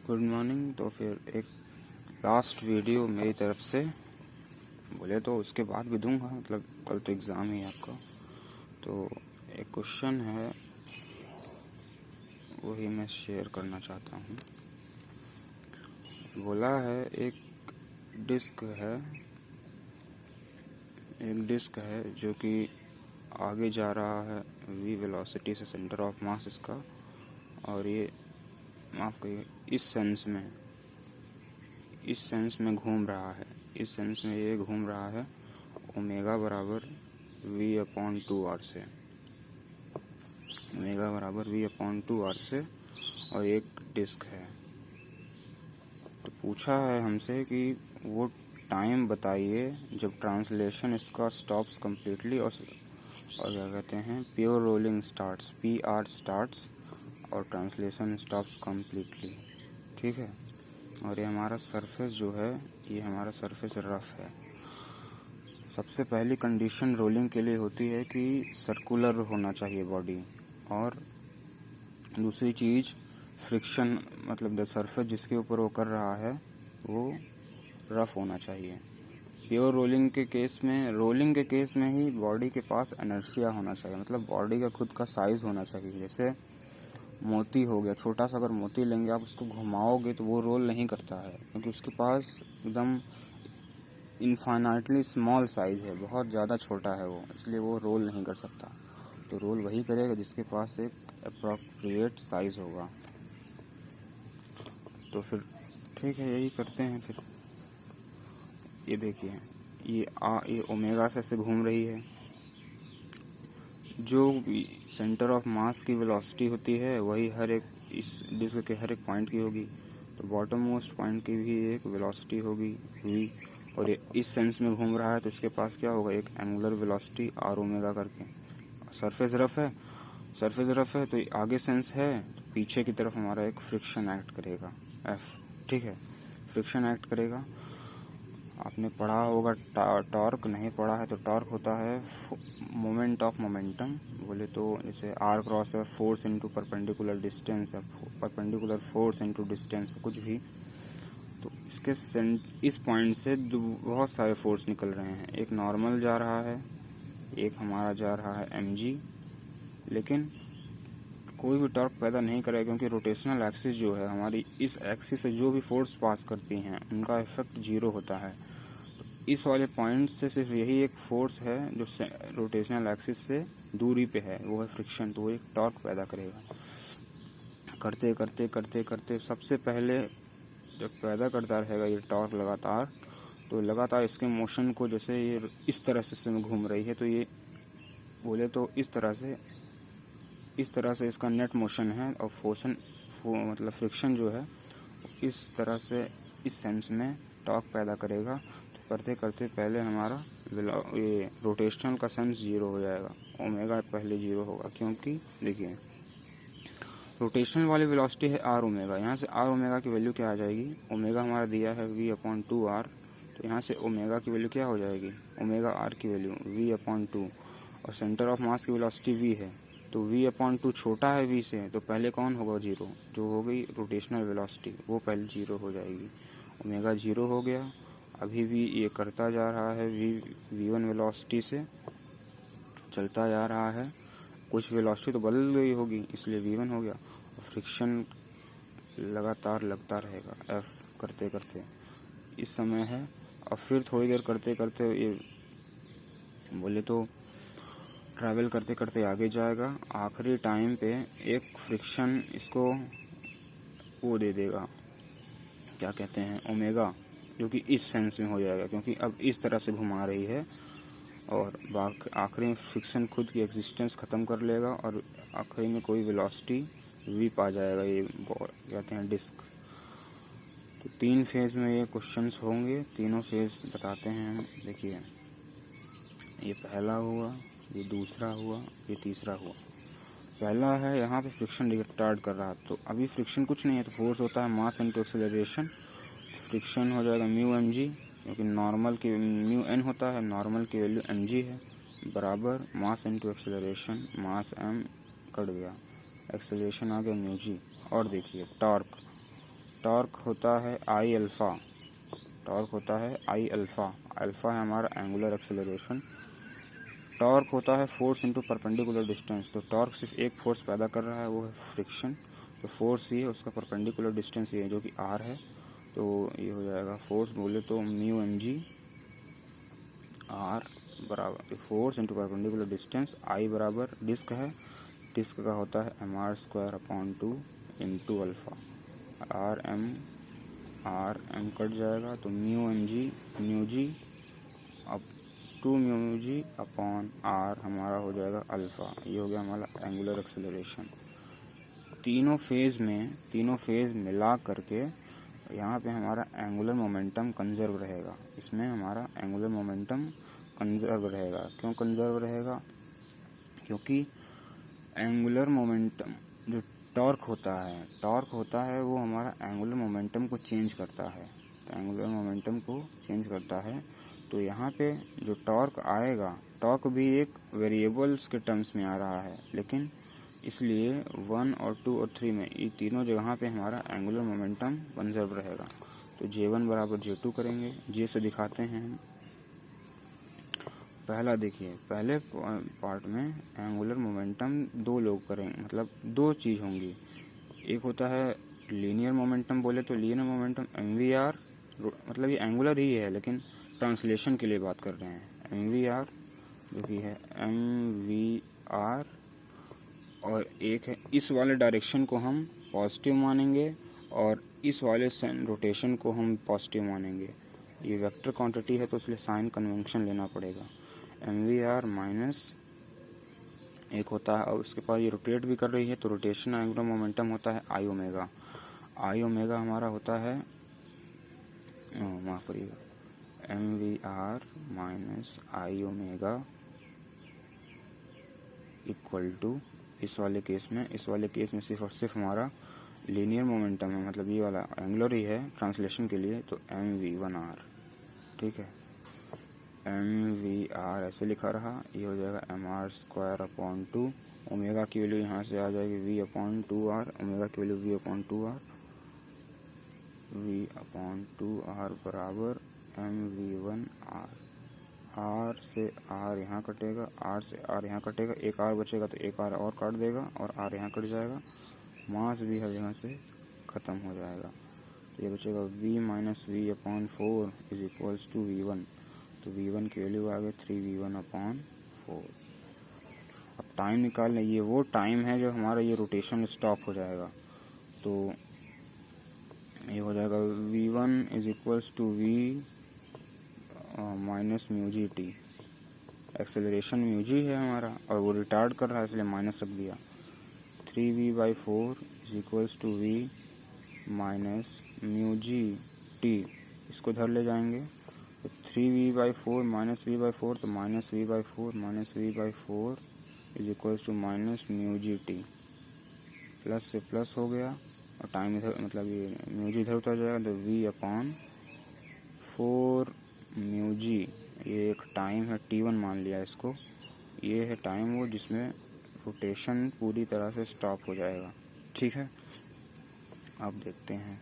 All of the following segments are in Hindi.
Good morning. तो फिर एक लास्ट वीडियो मेरी तरफ से, बोले तो उसके बाद भी दूंगा, मतलब कल तो एग्ज़ाम ही है आपका। तो एक क्वेश्चन है, वही मैं शेयर करना चाहता हूँ। बोला है एक डिस्क है जो कि आगे जा रहा है v वेलोसिटी से सेंटर ऑफ मास इसका, और ये माफ़ करिए इस सेंस में घूम रहा है। इस सेंस में ये घूम रहा है ओमेगा बराबर v/2r से, ओमेगा बराबर v/2r से, और एक डिस्क है। तो पूछा है हमसे कि वो टाइम बताइए जब ट्रांसलेशन इसका स्टॉप्स कम्प्लीटली, और क्या कहते हैं, pure rolling starts, PR starts, और ट्रांसलेशन स्टॉप्स कम्प्लीटली। ठीक है। और ये हमारा सरफेस जो है, ये हमारा सरफेस रफ है। सबसे पहली कंडीशन रोलिंग के लिए होती है कि सर्कुलर होना चाहिए बॉडी, और दूसरी चीज़ फ्रिक्शन, मतलब द सरफेस जिसके ऊपर वो कर रहा है वो रफ होना चाहिए। प्योर रोलिंग के केस में ही बॉडी के पास इनर्शिया होना चाहिए, मतलब बॉडी का खुद का साइज़ होना चाहिए। जैसे मोती हो गया, छोटा सा अगर मोती लेंगे, आप उसको घुमाओगे तो वो रोल नहीं करता है, क्योंकि उसके पास एकदम इनफाइनाइटली स्मॉल साइज़ है, बहुत ज़्यादा छोटा है वो, इसलिए वो रोल नहीं कर सकता। तो रोल वही करेगा जिसके पास एक अप्रोप्रिएट साइज़ होगा। तो फिर ठीक है, यही करते हैं। फिर ये देखिए, ये ओमेगा से ऐसे घूम रही है। जो सेंटर ऑफ मास की वेलोसिटी होती है वही हर एक इस डिस्क के हर एक पॉइंट की होगी। तो बॉटम मोस्ट पॉइंट की भी एक वेलोसिटी होगी v, और ये इस सेंस में घूम रहा है तो इसके पास क्या होगा, एक एंगुलर वेलोसिटी r ओमेगा करके। सरफेस रफ है तो ये आगे सेंस है, तो पीछे की तरफ हमारा एक फ्रिक्शन एक्ट करेगा f। ठीक है, फ्रिक्शन एक्ट करेगा। आपने पढ़ा होगा टॉर्क, नहीं पढ़ा है तो टॉर्क होता है मोमेंट ऑफ मोमेंटम। बोले तो जैसे r क्रॉस है फोर्स इनटू परपेंडिकुलर डिस्टेंस, है परपेंडिकुलर फोर्स इनटू डिस्टेंस, कुछ भी। तो इस पॉइंट से बहुत सारे फोर्स निकल रहे हैं। एक नॉर्मल जा रहा है, एक हमारा जा रहा है mg, लेकिन कोई भी टॉर्क पैदा नहीं करेगा, क्योंकि रोटेशनल एक्सिस जो है हमारी, इस एक्सिस से जो भी फोर्स पास करती हैं उनका इफेक्ट जीरो होता है। इस वाले पॉइंट से सिर्फ यही एक फोर्स है जो रोटेशनल एक्सिस से दूरी पे है, वो है फ्रिक्शन। तो वो एक टॉर्क पैदा करेगा। करते करते करते करते सबसे पहले जब पैदा करता रहेगा ये टॉर्क लगातार, तो लगातार इसके मोशन को, जैसे ये इस तरह से घूम रही है, तो ये बोले तो इस तरह से इसका नेट मोशन है, और मतलब फ्रिक्शन जो है इस तरह से इस सेंस में टॉर्क पैदा करेगा। तो करते करते पहले हमारा ये रोटेशनल का सेंस जीरो हो जाएगा, ओमेगा पहले जीरो होगा, क्योंकि देखिए रोटेशनल वाली वेलोसिटी है r ओमेगा। यहाँ से r ओमेगा की वैल्यू क्या आ जाएगी, ओमेगा हमारा दिया है v/2r, तो यहाँ से ओमेगा की वैल्यू क्या हो जाएगी, ओमेगा r की वैल्यू v/2, और सेंटर ऑफ मास की वेलोसिटी v है, तो v/2 छोटा है v से, तो पहले कौन होगा, जीरो। जो हो गई रोटेशनल वेलोसिटी वो पहले जीरो हो जाएगी, ओमेगा जीरो हो गया। अभी भी ये करता जा रहा है, v1 वेलोसिटी से चलता जा रहा है, कुछ वेलोसिटी तो बदल गई होगी इसलिए v1 हो गया, और फ्रिक्शन लगातार लगता रहेगा f करते करते, इस समय है। और फिर थोड़ी देर करते करते ये बोले तो ट्रैवल करते करते आगे जाएगा। आखिरी टाइम पे एक फ्रिक्शन इसको वो दे देगा, क्या कहते हैं, ओमेगा, जो कि इस सेंस में हो जाएगा, क्योंकि अब इस तरह से घुमा रही है, और आखिरी में फ्रिक्शन खुद की एग्जिस्टेंस ख़त्म कर लेगा, और आखिरी में कोई वेलोसिटी v पा जाएगा, ये कहते हैं डिस्क। तो 3 फेज़ में ये क्वेश्चंस होंगे, तीनों फेज़ बताते हैं हम। देखिए, ये पहला हुआ, ये दूसरा हुआ, ये तीसरा हुआ। पहला है यहाँ पे फ्रिक्शन रिटार्ड कर रहा, तो अभी फ्रिक्शन कुछ नहीं है, तो फोर्स होता है मास इनटू एक्सेलरेशन। फ्रिक्शन हो जाएगा म्यू mg, क्योंकि नॉर्मल की म्यू n होता है, नॉर्मल की वैल्यू mg है, बराबर मास इनटू एक्सेलरेशन, मास m कट गया, एक्सेलरेशन आ गया म्यू g। और देखिए टॉर्क, टॉर्क होता है आई अल्फ़ा, टॉर्क होता है आई अल्फ़ा, अल्फ़ा है हमारा एंगुलर एक्सेलरेशन। टॉर्क होता है फोर्स इनटू परपेंडिकुलर डिस्टेंस, तो टॉर्क सिर्फ एक फोर्स पैदा कर रहा है, वो है फ्रिक्शन। तो फोर्स ये है, उसका परपेंडिकुलर डिस्टेंस ये है जो कि आर है, तो ये हो जाएगा फोर्स बोले तो म्यू एम जी आर बराबर force into perpendicular distance, I बराबर डिस्क है, डिस्क का होता है M R square upon 2 into alpha. R M cut जाएगा तो म्यू जी अब 2 म्यू जी अपॉन आर हमारा हो जाएगा अल्फ़ा। ये हो गया हमारा एंगुलर एक्सेलरेशन। तीनों फेज़ मिला करके यहाँ पे हमारा एंगुलर मोमेंटम कंजर्व रहेगा। इसमें हमारा एंगुलर मोमेंटम कंजर्व रहेगा। क्यों कंजर्व रहेगा? क्योंकि एंगुलर मोमेंटम जो टॉर्क होता है वो हमारा एंगुलर मोमेंटम को चेंज करता है। तो एंगुलर मोमेंटम को चेंज करता है, तो यहाँ पे जो टॉर्क आएगा, टॉर्क भी एक वेरिएबल्स के टर्म्स में आ रहा है, लेकिन इसलिए 1 और 2 और 3 में ये तीनों जगह पे हमारा एंगुलर मोमेंटम कंजर्व रहेगा। तो J1 बराबर J2 करेंगे। J से दिखाते हैं हम। पहला देखिए, पहले पार्ट में एंगुलर मोमेंटम दो लोग करेंगे, मतलब दो चीज़ होंगी। एक होता है लीनियर मोमेंटम, बोले तो लीनियर मोमेंटम MVR, मतलब ये एंगुलर ही है लेकिन ट्रांसलेशन के लिए बात कर रहे हैं। MVR जो कि है MVR, और एक है इस वाले डायरेक्शन को हम पॉजिटिव मानेंगे और इस वाले रोटेशन को हम पॉजिटिव मानेंगे। ये वेक्टर क्वांटिटी है तो इसलिए साइन कन्वेंशन लेना पड़ेगा। MVR माइनस एक होता है, और उसके पास ये रोटेट भी कर रही है तो रोटेशन एंगुलर मोमेंटम होता है आई ओमेगा। आई ओमेगा हमारा होता है, माफ करिएगा, MVR minus I omega equal to इस वाले केस में सिर्फ और सिर्फ हमारा लीनियर मोमेंटम है, मतलब ये वाला एंगुलर ही है ट्रांसलेशन के लिए, तो MV1R। ठीक है, MVR ऐसे लिखा रहा, ये हो जाएगा MR स्क्वायर अपॉन 2, ओमेगा की वैल्यू यहाँ से आ जाएगी V अपॉन 2R, ओमेगा की वैल्यू V अपॉन 2R बराबर MV1R। R से R यहाँ कटेगा, R से R यहाँ कटेगा, एक R बचेगा तो एक R और काट देगा और R यहाँ कट जाएगा, मास भी हर जगह से ख़त्म हो जाएगा। तो ये बचेगा V minus V upon 4 is equals to V1। तो V1 की वैल्यू आ गई 3V1 अपॉन 4। अब टाइम निकाल लें, ये वो टाइम है जो हमारा ये रोटेशन स्टॉप हो जाएगा। तो ये हो जाएगा V1 is equals to V minus mu G T. Acceleration mu G है हमारा और वो रिटार्ड कर रहा है इसलिए माइनस रख दिया। 3V/4 is equals to V minus mu G T, इसको धर ले जाएंगे तो 3V/4 माइनस V/4, तो minus V/4 is equals to minus mu G T. Plus से प्लस हो गया और टाइम इधर, मतलब ये म्यू जी इधर उतर जाएगा तो V अपॉन 4 म्यू जी। ये एक टाइम है T1 मान लिया इसको, ये है टाइम वो जिसमें रोटेशन पूरी तरह से स्टॉप हो जाएगा। ठीक है, अब देखते हैं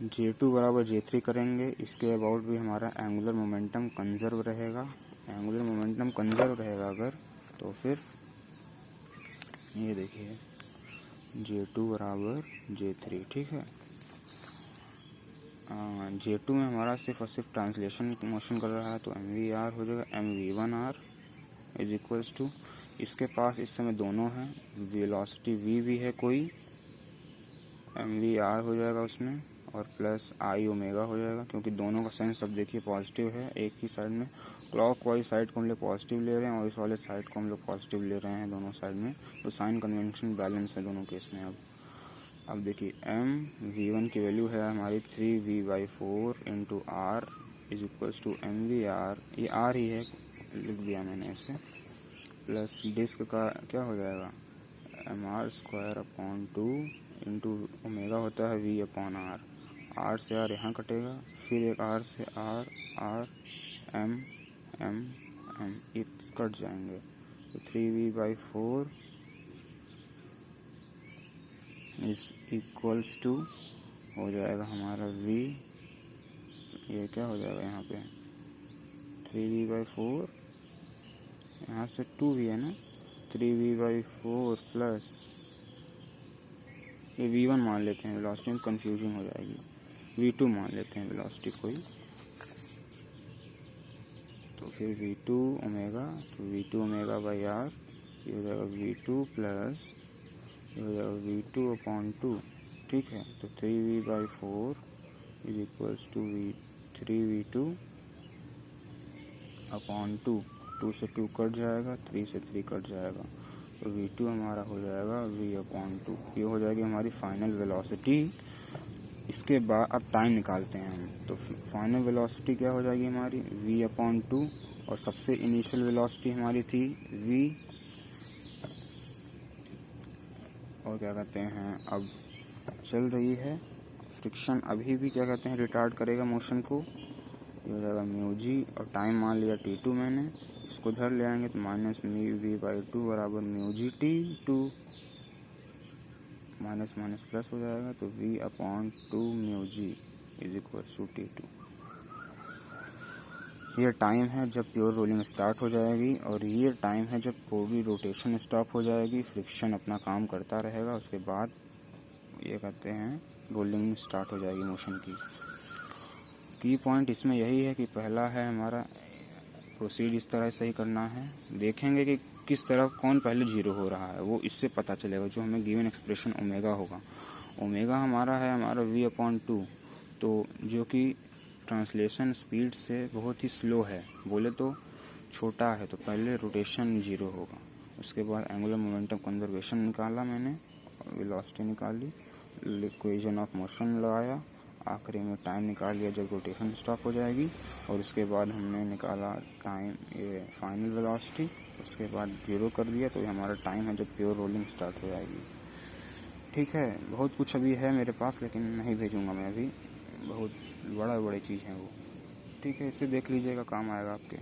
J2 बराबर J3 करेंगे। इसके अबाउट भी हमारा एंगुलर मोमेंटम कंजर्व रहेगा। एंगुलर मोमेंटम कंजर्व रहेगा अगर, तो फिर ये देखिए J2 बराबर J3। ठीक है, J2 में हमारा सिर्फ और सिर्फ ट्रांसलेशन मोशन कर रहा है तो MVR हो जाएगा MV1R इज इक्वल्स टू, इसके पास इस समय दोनों हैं, वेलोसिटी V भी है कोई, MVR हो जाएगा उसमें और प्लस आई ओमेगा हो जाएगा, क्योंकि दोनों का सेंस अब देखिए पॉजिटिव है। एक ही साइड में क्लॉक वाइज साइड को हम लोग पॉजिटिव ले रहे हैं और इस वाले साइड को हम लोग पॉजिटिव ले रहे हैं दोनों साइड में, तो साइन कन्वेंशन बैलेंस है दोनों केस में। अब देखिए MV1 की वैल्यू है हमारी 3V/4 into R is equals to MVR, ये R ही है, लिख दिया मैंने इसे, प्लस डिस्क का क्या हो जाएगा MR square upon 2 into omega होता है V अपॉन R। R से R यहाँ कटेगा, फिर एक R से R M ये कट जाएंगे, तो 3V/4 इज इक्वल्स टू हो जाएगा हमारा v, ये क्या हो जाएगा यहाँ पे 3v/4, यहाँ से 2v है ना, 3v/4 प्लस ये v1 मान लेते हैं, वेलोसिटी में कंफ्यूजिंग हो जाएगी, v2 मान लेते हैं वेलोसिटी कोई, तो फिर v2 ओमेगा, तो v2 ओमेगा बाई आर, ये हो जाएगा v2 प्लस ये हो जाएगा v2/2, ठीक है। तो 3v/4 is equals to 3v2/2, 2 से 2 कट जाएगा, 3 से 3 कट जाएगा, तो v2 हमारा हो जाएगा v/2, ये हो जाएगी हमारी फाइनल वेलोसिटी। इसके बाद अब टाइम निकालते हैं हम, तो फाइनल वेलोसिटी क्या हो जाएगी हमारी v/2, और सबसे इनिशियल वेलोसिटी हमारी थी v, और क्या कहते हैं अब चल रही है फ्रिक्शन, अभी भी क्या कहते हैं रिटार्ड करेगा मोशन को, ये हो जाएगा म्यू जी, और टाइम मान लिया t2 मैंने, इसको धर ले आएंगे तो माइनस म्यू v/2 बराबर म्यू जी t2, माइनस माइनस प्लस हो जाएगा, तो v/2 म्यू जी इज इक्वल टू t2। ये टाइम है जब प्योर रोलिंग स्टार्ट हो जाएगी, और ये टाइम है जब पूरी रोटेशन स्टॉप हो जाएगी, फ्रिक्शन अपना काम करता रहेगा, उसके बाद ये कहते हैं रोलिंग स्टार्ट हो जाएगी मोशन की पॉइंट इसमें यही है कि पहला है हमारा प्रोसीड इस तरह से ही करना है, देखेंगे कि किस तरह कौन पहले जीरो हो रहा है, वो इससे पता चलेगा, जो हमें गिवन एक्सप्रेशन ओमेगा होगा, ओमेगा हमारा है हमारा v/2, तो जो कि ट्रांसलेशन स्पीड से बहुत ही स्लो है, बोले तो छोटा है, तो पहले रोटेशन जीरो होगा, उसके बाद एंगुलर मोमेंटम कंजर्वेशन निकाला मैंने, वेलोसिटी निकाली, इक्वेशन ऑफ मोशन लगाया, आखिरी में टाइम निकाल लिया जब रोटेशन स्टॉप हो जाएगी, और उसके बाद हमने निकाला टाइम ये फाइनल वेलोसिटी, उसके बाद जीरो कर दिया, तो ये हमारा टाइम है जब प्योर रोलिंग स्टार्ट हो जाएगी। ठीक है, बहुत कुछ अभी है मेरे पास, लेकिन नहीं भेजूंगा मैं अभी, बहुत बड़ी चीज़ है वो, ठीक है, इसे देख लीजिएगा, काम आएगा आपके।